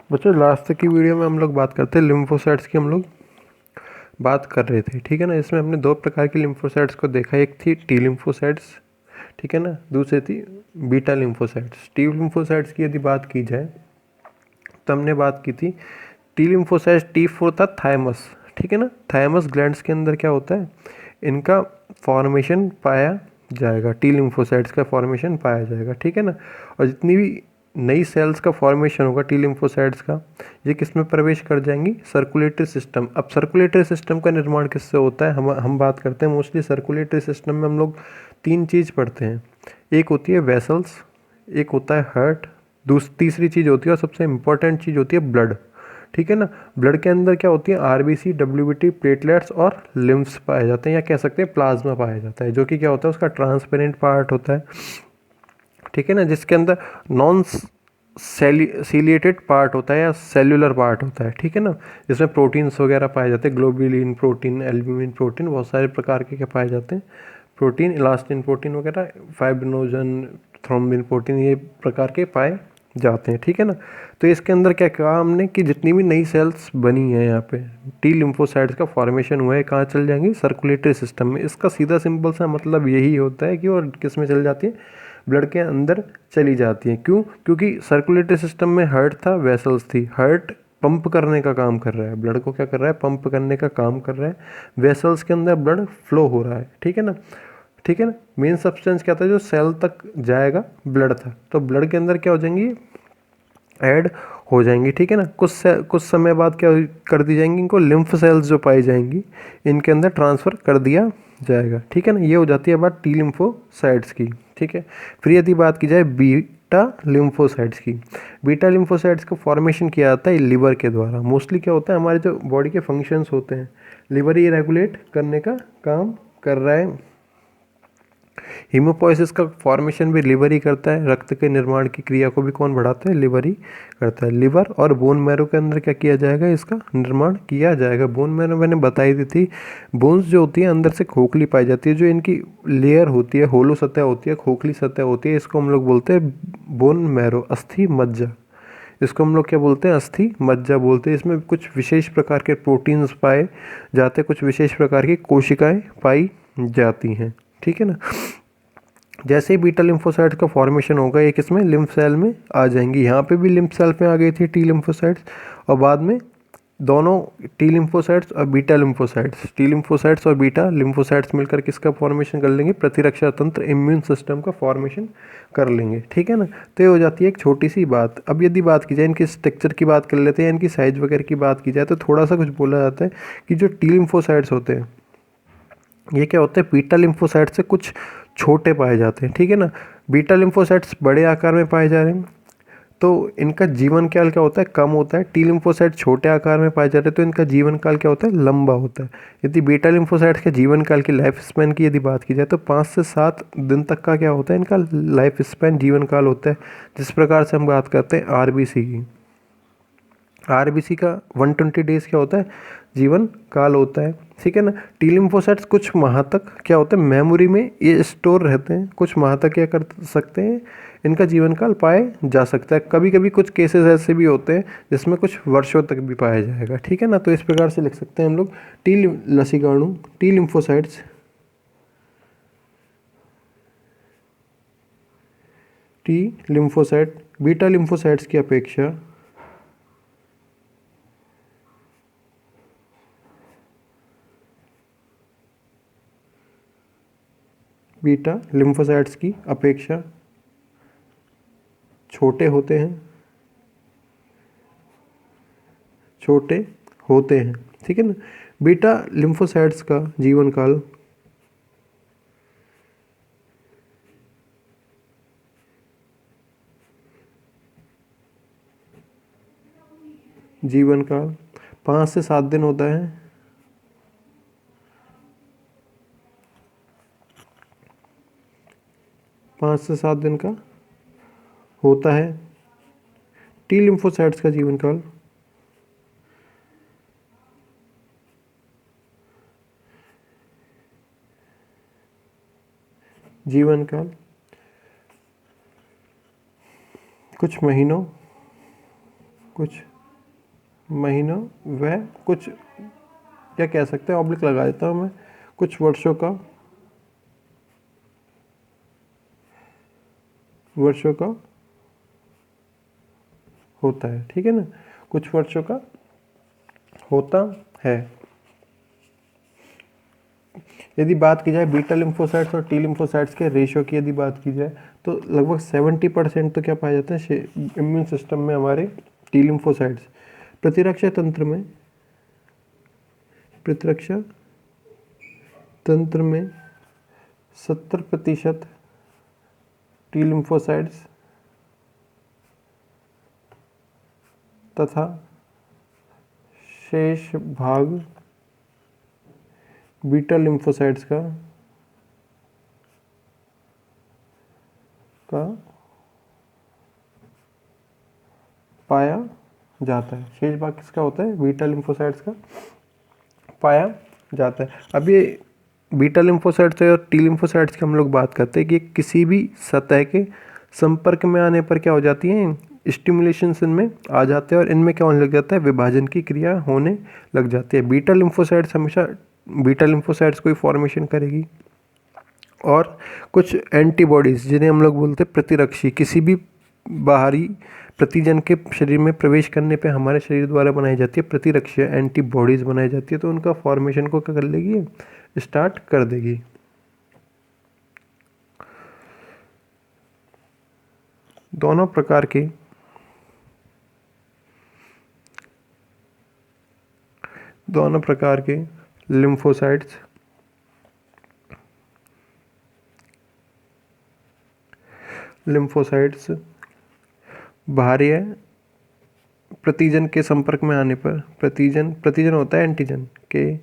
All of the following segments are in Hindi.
बच्चों लास्ट तक की वीडियो में हम लोग बात करते हैं लिम्फोसाइट्स की, हम लोग बात कर रहे थे, ठीक है ना। इसमें हमने दो प्रकार की लिम्फोसाइट्स को देखा, एक थी टी लिम्फोसाइट्स, ठीक है ना, दूसरी थी बीटा लिम्फोसाइट्स। टी लिम्फोसाइट्स की यदि बात की जाए तो हमने बात की थी टी लिम्फोसाइट्स, टी फोर था थायमस, ठीक है ना। थायमस ग्लैंड्स के अंदर क्या होता है, इनका फॉर्मेशन पाया जाएगा, टी लिम्फोसाइट्स का फॉर्मेशन पाया जाएगा, ठीक है ना। और जितनी भी नई सेल्स का फॉर्मेशन होगा टी लिम्फोसाइट्स का, ये किस में प्रवेश कर जाएंगी, सर्कुलेटरी सिस्टम। अब सर्कुलेटरी सिस्टम का निर्माण किससे होता है, हम बात करते हैं मोस्टली सर्कुलेटरी सिस्टम में हम लोग तीन चीज़ पढ़ते हैं। एक होती है वेसल्स, एक होता है हार्ट, तीसरी चीज़ होती है और सबसे इम्पोर्टेंट चीज़ होती है ब्लड, ठीक है ना। ब्लड के अंदर क्या होती है, आरबीसी, डब्ल्यूबीटी, प्लेटलेट्स और लिम्फ्स पाए जाते हैं, या कह सकते हैं प्लाज्मा पाया जाता है, जो कि क्या होता है, उसका ट्रांसपेरेंट पार्ट होता है, ठीक है ना, जिसके अंदर नॉन सीलिएटेड पार्ट होता है या सेल्यूलर पार्ट होता है, ठीक है ना, जिसमें प्रोटीन्स वगैरह पाए जाते हैं, ग्लोबुलिन प्रोटीन, एल्ब्यूमिन प्रोटीन, बहुत सारे प्रकार के क्या पाए जाते हैं प्रोटीन, इलास्टिन प्रोटीन वगैरह, फाइब्रिनोजन, थ्रोम्बिन प्रोटीन, ये प्रकार के पाए जाते हैं, ठीक है ना। तो इसके अंदर क्या कहा हमने कि जितनी भी नई सेल्स बनी है यहाँ पे, टी लिम्फोसाइट्स का फॉर्मेशन हुआ है, कहाँ चल जाएंगी, सर्कुलेटरी सिस्टम में। इसका सीधा सिंपल सा मतलब यही होता है कि और किस में चल जाती है, ब्लड के अंदर चली जाती है। क्यों, क्योंकि सर्कुलेटरी सिस्टम में हार्ट था, वेसल्स थी, हार्ट पंप करने का काम कर रहा है, ब्लड को क्या कर रहा है, पंप करने का काम कर रहा है, वेसल्स के अंदर ब्लड फ्लो हो रहा है, ठीक है ना, ठीक है ना। मेन सब्सटेंस क्या था जो सेल तक जाएगा, ब्लड था, तो ब्लड के अंदर क्या हो जाएंगी, ऐड हो जाएंगी, ठीक है ना। कुछ समय बाद क्या कर दी जाएंगी, इनको लिम्फ सेल्स जो पाई जाएंगी इनके अंदर ट्रांसफ़र कर दिया जाएगा, ठीक है ना। ये हो जाती है बात टी लिम्फोसाइट्स की, ठीक है। फिर यदि बात की जाए बीटा लिम्फोसाइट्स की, बीटा लिम्फोसाइट्स का फॉर्मेशन किया जाता है लिवर के द्वारा। मोस्टली क्या होता है, हमारे जो बॉडी के फंक्शंस होते हैं, लिवर ही रेगुलेट करने का काम कर रहा है। हीमोपोइसिस का फॉर्मेशन भी लिवर ही करता है, रक्त के निर्माण की क्रिया को भी कौन बढ़ाता है, लिवर ही करता है। लिवर और बोन मैरो के अंदर क्या किया जाएगा, इसका निर्माण किया जाएगा। बोन मैरो मैंने बताई दी थी, बोन्स जो होती है अंदर से खोखली पाई जाती है, जो इनकी लेयर होती है, होलो सतह होती है, खोखली सतह होती है, इसको हम लोग बोलते हैं बोन मैरो, अस्थि मज्जा। इसको हम लोग क्या बोलते हैं, अस्थि मज्जा बोलते हैं। इसमें कुछ विशेष प्रकार के प्रोटीन्स पाए जाते हैं, कुछ विशेष प्रकार की कोशिकाएं पाई जाती हैं, ठीक है ना। जैसे ही बीटा लिम्फोसाइट्स का फॉर्मेशन होगा, एक इसमें लिम्फ सेल में आ जाएंगी, यहाँ पे भी लिम्फ सेल में आ गई थी टी लिम्फोसाइट्स, और बाद में दोनों टी लिम्फोसाइट्स और बीटा लिम्फोसाइट्स, टी लिम्फोसाइट्स और बीटा लिम्फोसाइट्स मिलकर किसका फॉर्मेशन कर लेंगे, प्रतिरक्षा तंत्र, इम्यून सिस्टम का फॉर्मेशन कर लेंगे, ठीक है ना। तो ये हो जाती है एक छोटी सी बात। अब यदि बात की जाए इनके स्ट्रक्चर की, बात कर लेते हैं, इनकी साइज वगैरह की बात की जाए, तो थोड़ा सा कुछ बोला जाता है कि जो टी लिम्फोसाइट्स होते हैं ये क्या होते हैं, बीटा लिम्फोसाइट से कुछ छोटे पाए जाते हैं, ठीक है ना। बीटा लिम्फोसाइट्स बड़े आकार में पाए जा रहे हैं, तो इनका जीवन काल क्या होता है, कम होता है। टी लिम्फोसाइट छोटे आकार में पाए जाते हैं, तो इनका जीवन काल क्या होता है, लंबा होता है। यदि बीटा लिम्फोसाइट्स के जीवन काल की, लाइफ स्पैन की यदि बात की जाए, तो 5 से 7 दिन तक का क्या होता है, इनका लाइफ स्पैन, जीवन काल होता है। जिस प्रकार से हम बात करते हैं आरबीसी की, आरबीसी का 120 डेज क्या होता है, जीवन काल होता है, ठीक है ना। टी लिम्फोसाइट्स कुछ माह तक क्या होता है, मेमोरी में ये स्टोर रहते हैं, कुछ माह तक क्या कर सकते हैं, इनका जीवन काल पाए जा सकता है। कभी कभी कुछ केसेस ऐसे भी होते हैं जिसमें कुछ वर्षों तक भी पाया जाएगा, ठीक है ना। तो इस प्रकार से लिख सकते हैं हम लोग लसीकाणु, T lymphocytes, T lymphocyte beta lymphocytes की अपेक्षा बीटा लिम्फोसाइट्स की अपेक्षा छोटे होते हैं, छोटे होते हैं, ठीक है ना। बीटा लिम्फोसाइट्स का जीवन काल, जीवन काल 5 से 7 दिन होता है, 5 से 7 दिन का होता है। टी लिम्फोसाइट्स का जीवन काल जीवन काल कुछ महीनों, कुछ महीनों व कुछ, क्या कह सकते हैं, ऑब्लिक लगा देता हूँ मैं, कुछ वर्षों का होता है। ठीक है ना, कुछ वर्षों का होता है। यदि बात की जाए बीटा लिम्फोसाइट्स और टी लिम्फोसाइट्स के रेशियो की यदि बात की जाए तो लगभग 70% तो क्या पाया जाता है इम्यून सिस्टम में हमारे टी लिम्फोसाइट्स। प्रतिरक्षा तंत्र में 70% टी लिम्फोसाइट्स तथा शेष भाग बीटा लिम्फोसाइट्स का पाया जाता है। शेष भाग किसका होता है? बीटा लिम्फोसाइट्स का पाया जाता है। अब ये बीटा लिम्फोसाइट्स और टी लिम्फोसाइट्स की हम लोग बात करते हैं कि किसी भी सतह के संपर्क में आने पर क्या हो जाती है, स्टिमुलेशन इनमें आ जाते हैं और इनमें क्या होने लग जाता है, विभाजन की क्रिया होने लग जाती है। बीटा लिम्फोसाइट्स हमेशा बीटा लिम्फोसाइट्स को ही फॉर्मेशन करेगी और कुछ एंटीबॉडीज़ जिन्हें हम लोग बोलते हैं प्रतिरक्षी, किसी भी बाहरी प्रतिजन के शरीर में प्रवेश करने पे हमारे शरीर द्वारा बनाई जाती है प्रतिरक्षी एंटीबॉडीज़ बनाई जाती है, तो उनका फॉर्मेशन को क्या कर लेगी, स्टार्ट कर देगी। दोनों प्रकार के लिम्फोसाइट्स बाहरी प्रतिजन के संपर्क में आने पर, प्रतिजन होता है एंटीजन के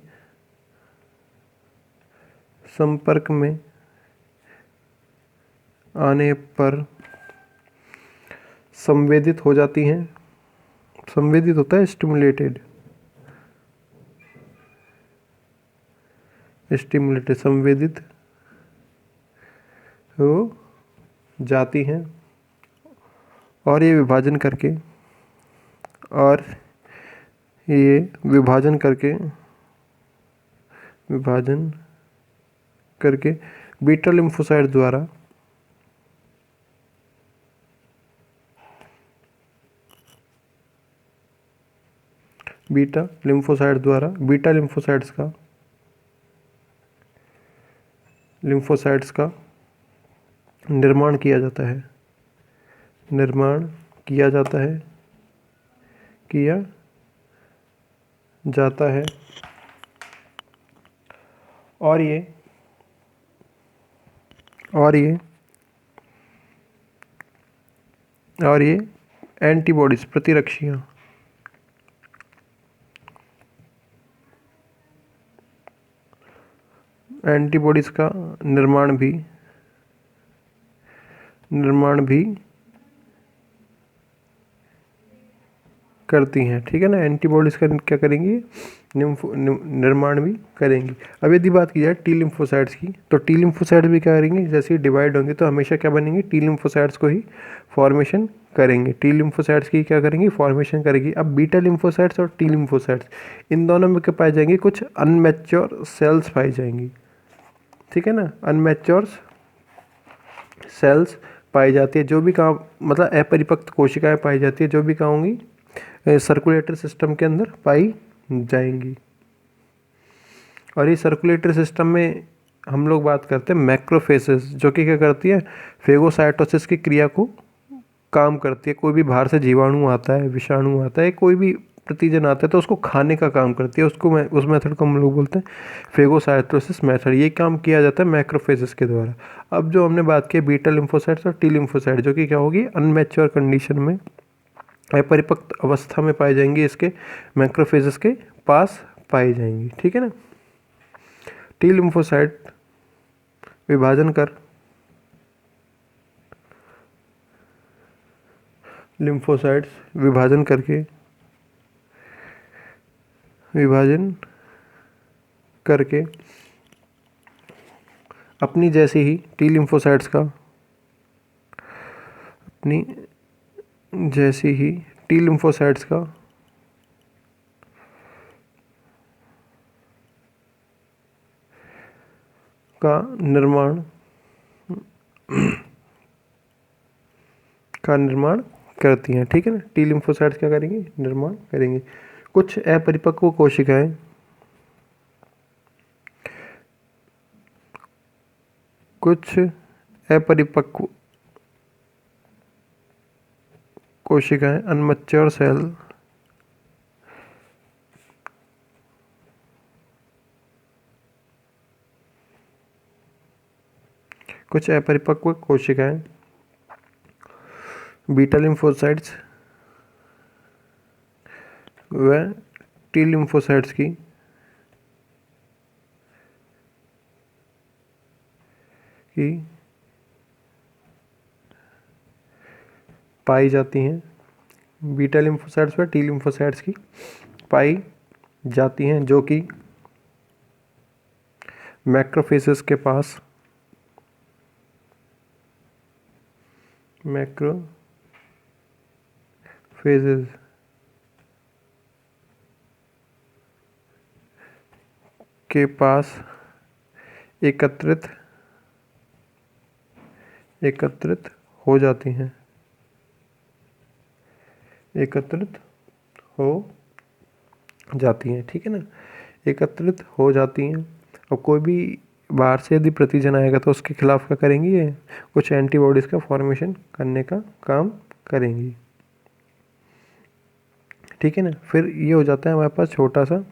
संपर्क में आने पर संवेदित हो जाती हैं। संवेदित होता है स्टिमुलेटेड संवेदित हो जाती हैं और ये विभाजन करके बीटा लिम्फोसाइट द्वारा बीटा लिम्फोसाइट्स का निर्माण किया जाता है और ये एंटीबॉडीज प्रतिरक्षियाँ एंटीबॉडीज का निर्माण भी करती हैं। ठीक है ना, एंटीबॉडीज का क्या करेंगी, निर्माण भी करेंगी। अब यदि बात की जाए टी लिम्फोसाइट्स की, तो टी लिम्फोसाइट्स भी क्या करेंगे, जैसे ही डिवाइड होंगे तो हमेशा क्या बनेंगे, टी लिम्फोसाइट्स को ही फॉर्मेशन करेंगे। टी लिम्फोसाइट्स की क्या करेंगी, फॉर्मेशन करेगी। अब बीटा लिम्फोसाइट्स और टी लिम्फोसाइट्स इन दोनों में क्या पाए जाएंगे, कुछ अनमैच्योर सेल्स पाई जाएंगी। ठीक है ना, अनमैच्योर सेल्स पाई जाती है, जो भी काम मतलब अपरिपक्व कोशिकाएं पाई जाती है, जो भी कहाँ होंगी, सर्कुलेटरी सिस्टम के अंदर पाई जाएंगी। और ये सर्कुलेटरी सिस्टम में हम लोग बात करते हैं मैक्रोफेसेस, जो कि क्या करती है, फेगोसाइटोसिस की क्रिया को काम करती है। कोई भी बाहर से जीवाणु आता है, विषाणु आता है, कोई भी प्रतिजन आता है तो उसको खाने का काम करती है, उस मेथड को हम लोग बोलते हैं फेगोसाइटोसिस मेथड। ये काम किया जाता है मैक्रोफेसेस के द्वारा। अब जो हमने बात की बीटा लिम्फोसाइट्स और टी लिम्फोसाइट, जो कि क्या होगी, अनमैच्योर कंडीशन में, अपरिपक्व अवस्था में पाई जाएंगी, इसके मैक्रोफेजेस के पास पाई जाएंगी। ठीक है ना, टी लिम्फोसाइट विभाजन करके अपनी जैसे ही टी लिम्फोसाइट्स का का निर्माण करती हैं, ठीक है ना। टी लिम्फोसाइट्स क्या करेंगे, निर्माण करेंगे। कुछ अपरिपक्व कोशिकाएं अनमैच्योर सेल बीटा लिम्फोसाइट्स व टी लिम्फोसाइट्स की पाई जाती हैं। बीटा लिम्फोसाइट्स व टी लिम्फोसाइट्स की पाई जाती हैं, जो कि मैक्रोफेजेस के पास एकत्रित हो जाती हैं, ठीक है ना। एकत्रित हो जाती हैं। और कोई भी बाहर से यदि प्रतिजन आएगा तो उसके खिलाफ क्या करेंगी, ये कुछ एंटीबॉडीज़ का फॉर्मेशन करने का काम करेंगी, ठीक है ना। फिर ये हो जाता है हमारे पास छोटा सा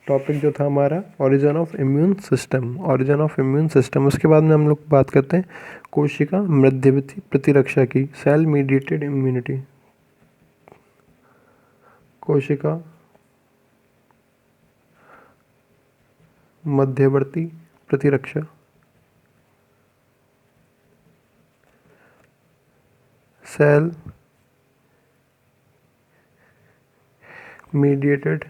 टॉपिक जो था हमारा ओरिजिन ऑफ इम्यून सिस्टम। उसके बाद में हम लोग बात करते हैं कोशिका मध्यवर्ती प्रतिरक्षा की, सेल मीडिएटेड इम्यूनिटी। कोशिका मध्यवर्ती प्रतिरक्षा, सेल मीडिएटेड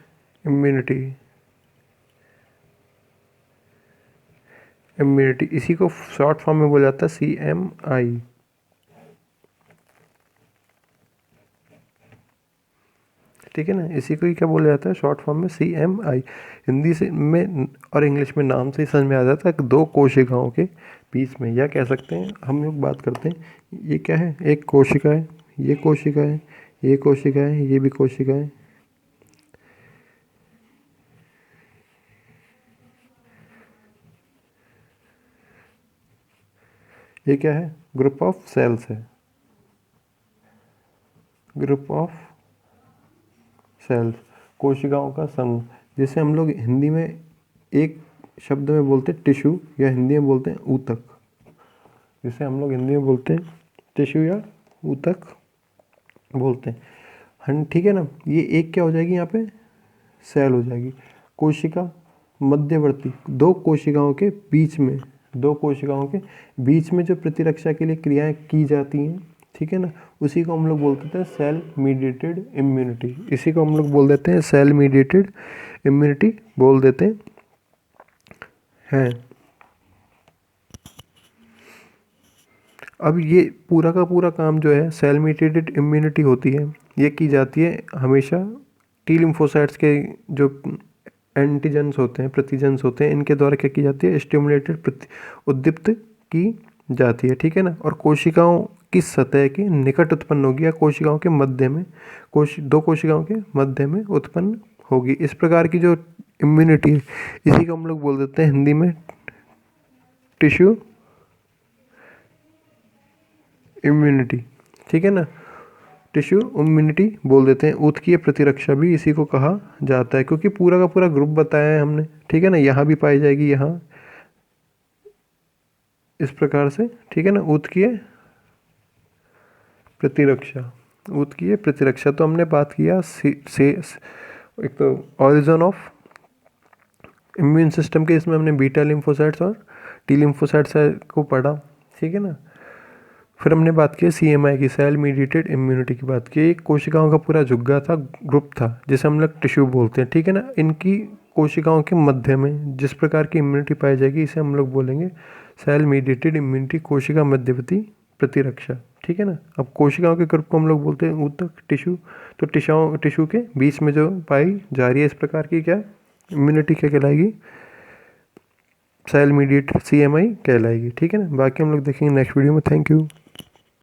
इम्यूनिटी, इसी को शॉर्ट फॉर्म में बोला जाता है CMI। ठीक है ना, इसी को ही क्या बोला जाता है शॉर्ट फॉर्म में CMI। हिंदी से में और इंग्लिश में नाम से ही समझ में आ जाता है कि दो कोशिकाओं के बीच में, या कह सकते हैं हम लोग बात करते हैं ये क्या है, एक कोशिका है, ये कोशिका है, ये कोशिका है, ये भी कोशिका है। ये क्या है, ग्रुप ऑफ सेल्स है, ग्रुप ऑफ सेल्स, कोशिकाओं का समूह, जिसे हम लोग हिंदी में एक शब्द में बोलते हैं टिश्यू, या हिंदी में बोलते हैं ऊतक, जिसे हम लोग हिंदी में बोलते हैं टिश्यू या ऊतक बोलते हैं। ठीक है ना। ये एक क्या हो जाएगी यहाँ पे, सेल हो जाएगी। कोशिका मध्यवर्ती, दो कोशिकाओं के बीच में जो प्रतिरक्षा के लिए क्रियाएं की जाती हैं, ठीक है ना, उसी को हम लोग बोलते हैं सेल मीडिएटेड इम्यूनिटी। इसी को हम लोग बोल देते हैं सेल मीडिएटेड इम्यूनिटी बोल देते हैं। अब ये पूरा का पूरा काम जो है सेल मीडिएटेड इम्यूनिटी होती है, ये की जाती है हमेशा टी लिम्फोसाइट्स के जो एंटीजेंस होते हैं, प्रतिजेंस होते हैं, इनके द्वारा क्या की जाती है, स्टिमुलेटेड उद्दीप्त की जाती है, ठीक है ना। और कोशिकाओं की सतह के निकट उत्पन्न होगी, या कोशिकाओं के मध्य में, दो कोशिकाओं के मध्य में उत्पन्न होगी। इस प्रकार की जो इम्यूनिटी है, इसी को हम लोग बोल देते हैं हिंदी में टिश्यू इम्यूनिटी, ठीक है ना, टिश्यू इम्यूनिटी बोल देते हैं। ऊतकीय प्रतिरक्षा भी इसी को कहा जाता है, क्योंकि पूरा का पूरा ग्रुप बताया है हमने, ठीक है ना। यहाँ भी पाई जाएगी, यहाँ इस प्रकार से, ठीक है ना। ऊतकीय प्रतिरक्षा तो हमने बात किया से एक तो ओरिजिन ऑफ इम्यून सिस्टम के, इसमें हमने बीटा लिम्फोसाइट्स और टी लिम्फोसाइट्स को पढ़ा, ठीक है ना। फिर हमने बात की CMI की, सेल मीडिएटेड इम्यूनिटी की बात की। एक कोशिकाओं का पूरा जुग्गा था, ग्रुप था, जिसे हम लोग टिश्यू बोलते हैं, ठीक है ना। इनकी कोशिकाओं के मध्य में जिस प्रकार की इम्यूनिटी पाई जाएगी, इसे हम लोग बोलेंगे सेल मीडिएटेड इम्यूनिटी, कोशिका मध्यवर्ती प्रतिरक्षा, ठीक है ना। अब कोशिकाओं के ग्रुप को हम लोग बोलते हैं ऊतक, टिश्यू। तो टिश्यू के बीच में जो पाई जा रही है इस प्रकार की क्या इम्यूनिटी क्या कहलाएगी, सेल मीडिएटेड CMI कहलाएगी। ठीक है ना, बाकी हम लोग देखेंगे नेक्स्ट वीडियो में। Thank you.